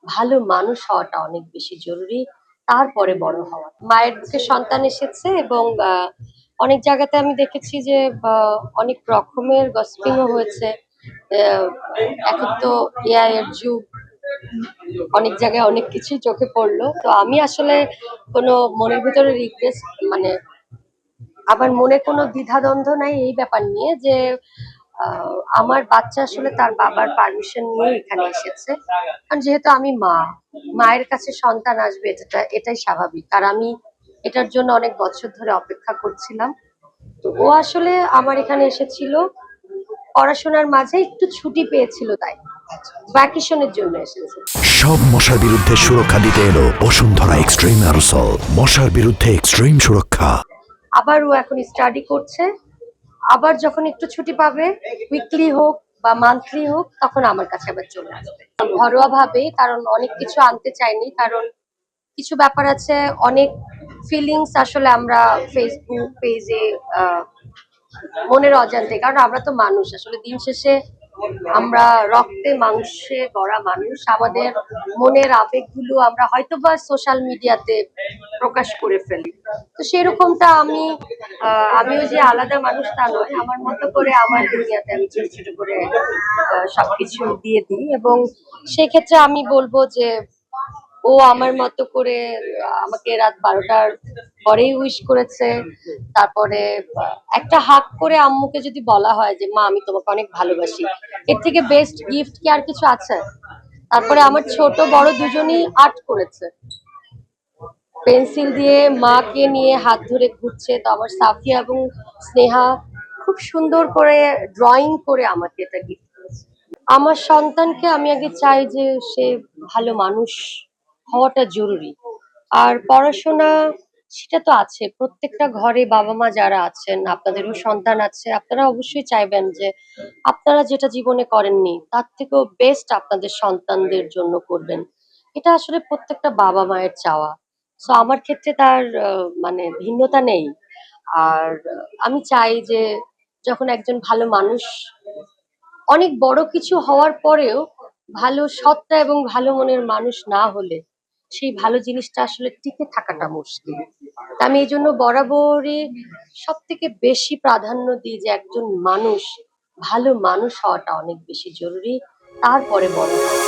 ভালো মানুষ হওয়াটা অনেক বেশি জরুরি, তারপরে বড় হওয়া। মায়ের বুকে সন্তান এসেছে এবং অনেক জায়গাতে আমি দেখেছি যে অনেক রকমের গসিপিংও হয়েছে। আহ, এখন তো এআই এর যুগ, অনেক জায়গায় অনেক কিছুই চোখে পড়লো। তো আমি আসলে কোনো মনের ভিতরে রিগ্রেস মানে আমার মনে কোনো দ্বিধাদ্বন্দ্ব নাই এই ব্যাপার নিয়ে যে আমার বাচ্চা আসলে তার বাবার পারমিশন নিয়ে এখানে এসেছে। কারণ যেহেতু আমি মা, মায়ের কাছে সন্তান আসবে এটাই স্বাভাবিক। আর আমি এটার জন্য অনেক বছর ধরে অপেক্ষা করছিলাম। তো ও আসলে আমার এখানে এসেছিল পড়াশোনার মাঝে, একটু ছুটি পেয়েছিল তাই ভ্যাকেশনের জন্য এসেছে। সব মশার বিরুদ্ধে সুরক্ষা দিতে এলো বসুন্ধরা এক্সট্রিম অ্যারোসল, মশার বিরুদ্ধে এক্সট্রিম সুরক্ষা। আবার ও এখন স্টাডি করছে, আবার যখন একটু ছুটি পাবে, উইকলি হোক বা মান্থলি হোক, তখন আমার কাছে আবার চলে আসবে ঘরোয়া ভাবে। কারণ অনেক কিছু আনতে চাইনি, কারণ কিছু ব্যাপার আছে, অনেক ফিলিংস আসলে আমরা ফেসবুক পেজে মনের অজান্তে, কারণ আমরা তো মানুষ, আসলে দিন শেষে আমরা রক্তে মাংসে গড়া মানুষ। আমাদের মনের আবেগগুলো আমরা হয়তোবা সোশ্যাল মিডিয়াতে প্রকাশ করে ফেলি। তো সেরকমটা আমিও যে আলাদা মানুষ তা নয়, আমার মতো করে আমার দুনিয়াতে আমি ছোট ছোট করে সবকিছু দিয়ে দিই। এবং সেক্ষেত্রে আমি বলবো যে ও আমার মতো করে আমাকে রাত 12টার পরেই উইশ করেছে। তারপরে একটা হাগ করে আম্মুকে যদি বলা হয় যে মা আমি তোমাকে অনেক ভালোবাসি, এর থেকে বেস্ট গিফট কি আর কিছু আছে? তারপরে আমার ছোট বড় দুজনই আর্ট করেছে, পেন্সিল দিয়ে মাকে নিয়ে হাত ধরে ঘুরছে। তো আমার সাফিয়া এবং স্নেহা খুব সুন্দর করে ড্রয়িং করে আমাকে এটা গিফট করেছে। আমার সন্তানকে আমি আগে চাই যে সে ভালো মানুষ হওয়াটা জরুরি। আর পড়াশোনা, সেটা তো আছে প্রত্যেকটা ঘরে। বাবা মা যারা আছেন, আপনাদেরও সন্তান আছে, আপনারা অবশ্যই চাইবেন যে আপনারা যেটা জীবনে করেননি তার থেকেও বেস্ট আপনাদের সন্তানদের জন্য করবেন। এটা আসলে প্রত্যেকটা বাবা মায়ের চাওয়া। সো আমার ক্ষেত্রে তার মানে ভিন্নতা নেই। আর আমি চাই যে যখন একজন ভালো মানুষ, অনেক বড় কিছু হওয়ার পরেও ভালো সত্তা এবং ভালো মনের মানুষ না হলে সেই ভালো জিনিসটা আসলে টিকে থাকাটা মুশকিল। তা আমি এই জন্য বরাবরই সব থেকে বেশি প্রাধান্য দিই যে একজন মানুষ ভালো মানুষ হওয়াটা অনেক বেশি জরুরি, তারপরে বড় হওয়া।